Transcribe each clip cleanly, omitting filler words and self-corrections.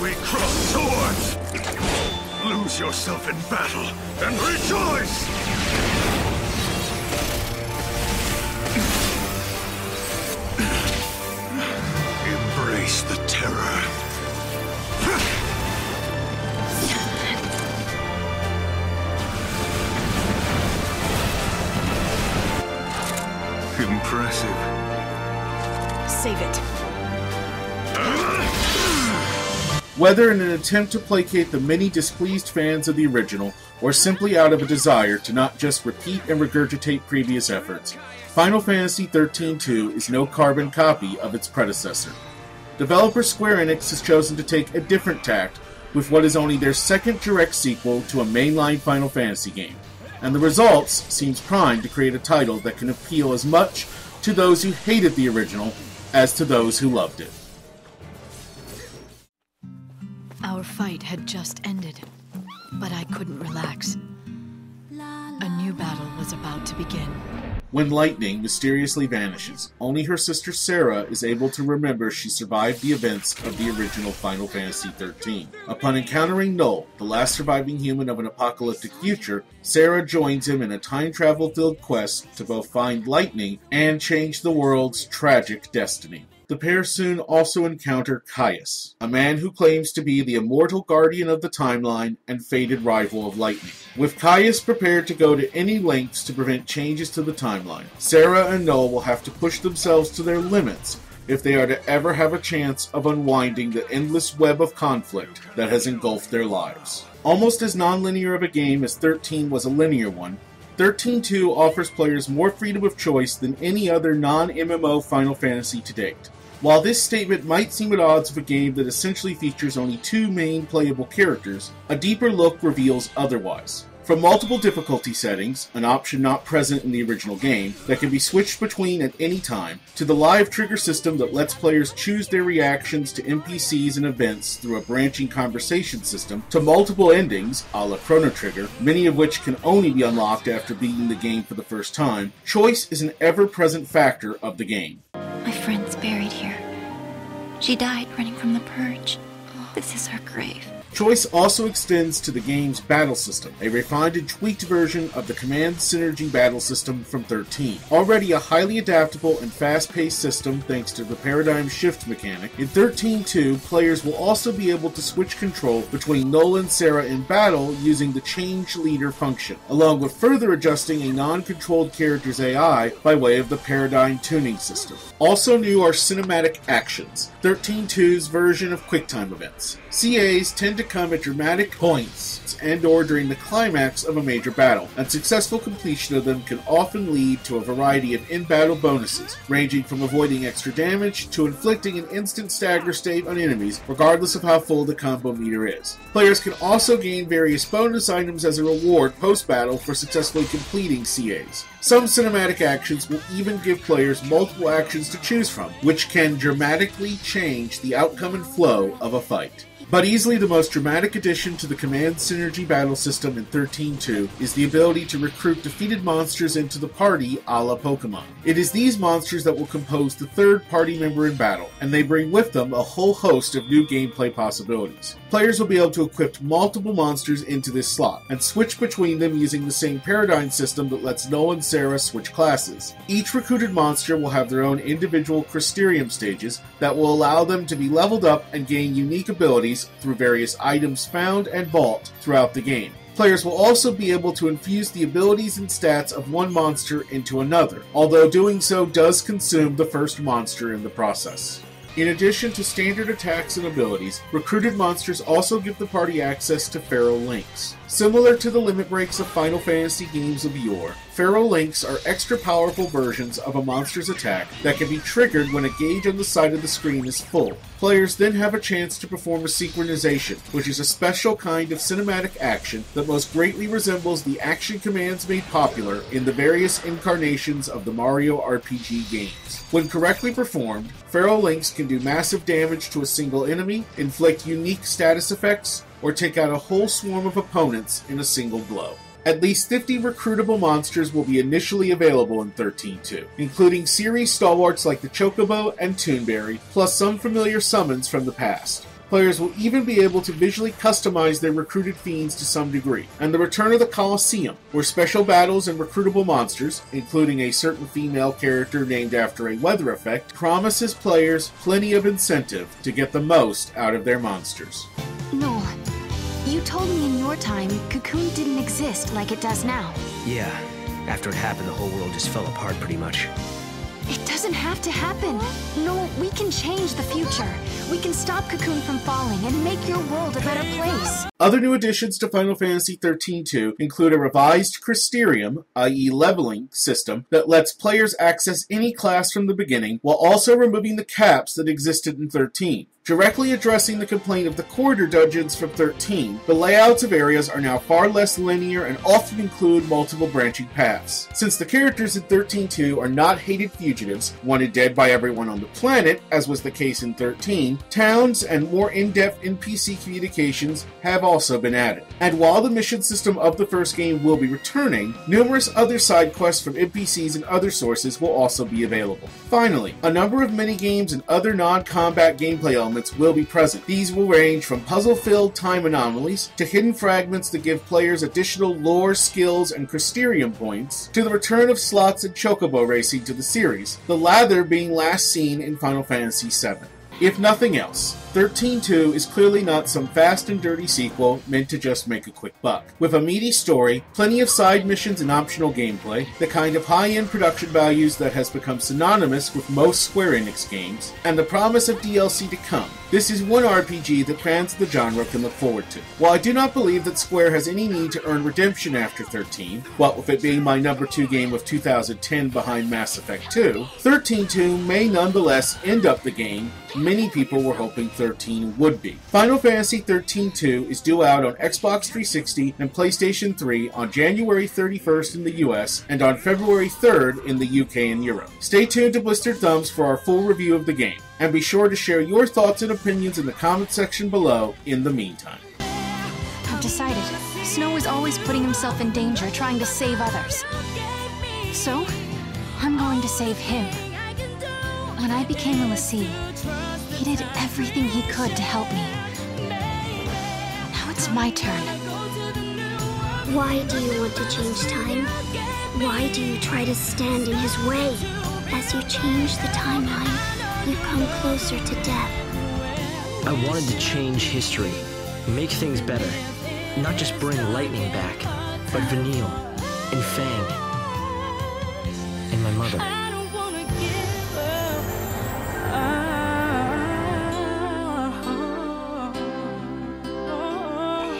we cross swords! Lose yourself in battle and rejoice! Embrace the terror. Impressive. Save it. Whether in an attempt to placate the many displeased fans of the original, or simply out of a desire to not just repeat and regurgitate previous efforts, Final Fantasy XIII-2 is no carbon copy of its predecessor. Developer Square Enix has chosen to take a different tact with what is only their second direct sequel to a mainline Final Fantasy game, and the results seems primed to create a title that can appeal as much to those who hated the original as to those who loved it. Our fight had just ended, but I couldn't relax. A new battle was about to begin. When Lightning mysteriously vanishes, only her sister Sarah is able to remember she survived the events of the original Final Fantasy XIII. Upon encountering Null, the last surviving human of an apocalyptic future, Sarah joins him in a time travel-filled quest to both find Lightning and change the world's tragic destiny. The pair soon also encounter Caius, a man who claims to be the immortal guardian of the timeline and fated rival of Lightning. With Caius prepared to go to any lengths to prevent changes to the timeline, Sarah and Null will have to push themselves to their limits if they are to ever have a chance of unwinding the endless web of conflict that has engulfed their lives. Almost as non-linear of a game as 13 was a linear one, 13-2 offers players more freedom of choice than any other non-MMO Final Fantasy to date. While this statement might seem at odds with a game that essentially features only two main playable characters, a deeper look reveals otherwise. From multiple difficulty settings, an option not present in the original game, that can be switched between at any time, to the live trigger system that lets players choose their reactions to NPCs and events through a branching conversation system, to multiple endings, a la Chrono Trigger, many of which can only be unlocked after beating the game for the first time, choice is an ever-present factor of the game. My friend's buried here. She died running from the Purge. This is her grave. Choice also extends to the game's battle system, a refined and tweaked version of the Command Synergy battle system from 13. Already a highly adaptable and fast-paced system thanks to the paradigm shift mechanic, in 13-2 players will also be able to switch control between Null and Sarah in battle using the Change Leader function, along with further adjusting a non-controlled character's AI by way of the paradigm tuning system. Also new are cinematic actions, 13-2's version of QuickTime events. CAs tend to come at dramatic points and or during the climax of a major battle, and successful completion of them can often lead to a variety of in-battle bonuses, ranging from avoiding extra damage to inflicting an instant stagger state on enemies, regardless of how full the combo meter is. Players can also gain various bonus items as a reward post-battle for successfully completing CAs. Some cinematic actions will even give players multiple actions to choose from, which can dramatically change the outcome and flow of a fight. But easily the most dramatic addition to the Command Synergy battle system in 13-2 is the ability to recruit defeated monsters into the party a la Pokemon. It is these monsters that will compose the third party member in battle, and they bring with them a whole host of new gameplay possibilities. Players will be able to equip multiple monsters into this slot, and switch between them using the same paradigm system that lets Null and Sarah switch classes. Each recruited monster will have their own individual Crystarium stages that will allow them to be leveled up and gain unique abilities through various items found and vault throughout the game. Players will also be able to infuse the abilities and stats of one monster into another, although doing so does consume the first monster in the process. In addition to standard attacks and abilities, recruited monsters also give the party access to Feral Links. Similar to the limit breaks of Final Fantasy games of yore, Feral Links are extra powerful versions of a monster's attack that can be triggered when a gauge on the side of the screen is full. Players then have a chance to perform a synchronization, which is a special kind of cinematic action that most greatly resembles the action commands made popular in the various incarnations of the Mario RPG games. When correctly performed, Feral Links can do massive damage to a single enemy, inflict unique status effects, or take out a whole swarm of opponents in a single blow. At least 50 recruitable monsters will be initially available in 13-2, including series stalwarts like the Chocobo and Toonberry, plus some familiar summons from the past. Players will even be able to visually customize their recruited fiends to some degree. And the return of the Colosseum, where special battles and recruitable monsters, including a certain female character named after a weather effect, promises players plenty of incentive to get the most out of their monsters. Noel, you told me in your time Cocoon didn't exist like it does now. Yeah, after it happened, the whole world just fell apart pretty much. It doesn't have to happen. No, we can change the future. We can stop Cocoon from falling and make your world a better place. Other new additions to Final Fantasy XIII-2 include a revised Crystarium, i.e. leveling, system that lets players access any class from the beginning, while also removing the caps that existed in 13. Directly addressing the complaint of the corridor dungeons from 13, the layouts of areas are now far less linear and often include multiple branching paths. Since the characters in 13-2 are not hated fugitives, wanted dead by everyone on the planet, as was the case in 13, towns and more in-depth NPC communications have also been added. And while the mission system of the first game will be returning, numerous other side quests from NPCs and other sources will also be available. Finally, a number of minigames and other non-combat gameplay elements will be present. These will range from puzzle-filled time anomalies to hidden fragments that give players additional lore, skills, and Crystarium points, to the return of slots and chocobo racing to the series, the latter being last seen in Final Fantasy VII. If nothing else, 13-2 is clearly not some fast and dirty sequel meant to just make a quick buck. With a meaty story, plenty of side missions and optional gameplay, the kind of high-end production values that has become synonymous with most Square Enix games, and the promise of DLC to come, this is one RPG that fans of the genre can look forward to. While I do not believe that Square has any need to earn redemption after 13, what with it being my number 2 game of 2010 behind Mass Effect 2, 13-2 may nonetheless end up the game many people were hoping 13 would be. Final Fantasy XIII-2 is due out on Xbox 360 and PlayStation 3 on January 31st in the US and on February 3rd in the UK and Europe. Stay tuned to Blistered Thumbs for our full review of the game, and be sure to share your thoughts and opinions in the comment section below in the meantime. I've decided. Snow is always putting himself in danger trying to save others. So, I'm going to save him. When I became a Lassie, he did everything he could to help me. Now it's my turn. Why do you want to change time? Why do you try to stand in his way? As you change the timeline, you come closer to death. I wanted to change history, make things better. Not just bring Lightning back, but Vanille, and Fang, and my mother.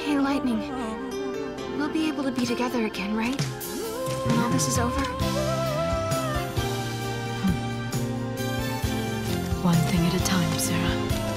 Hey, Lightning. We'll be able to be together again, right? When all this is over? One thing at a time, Sarah.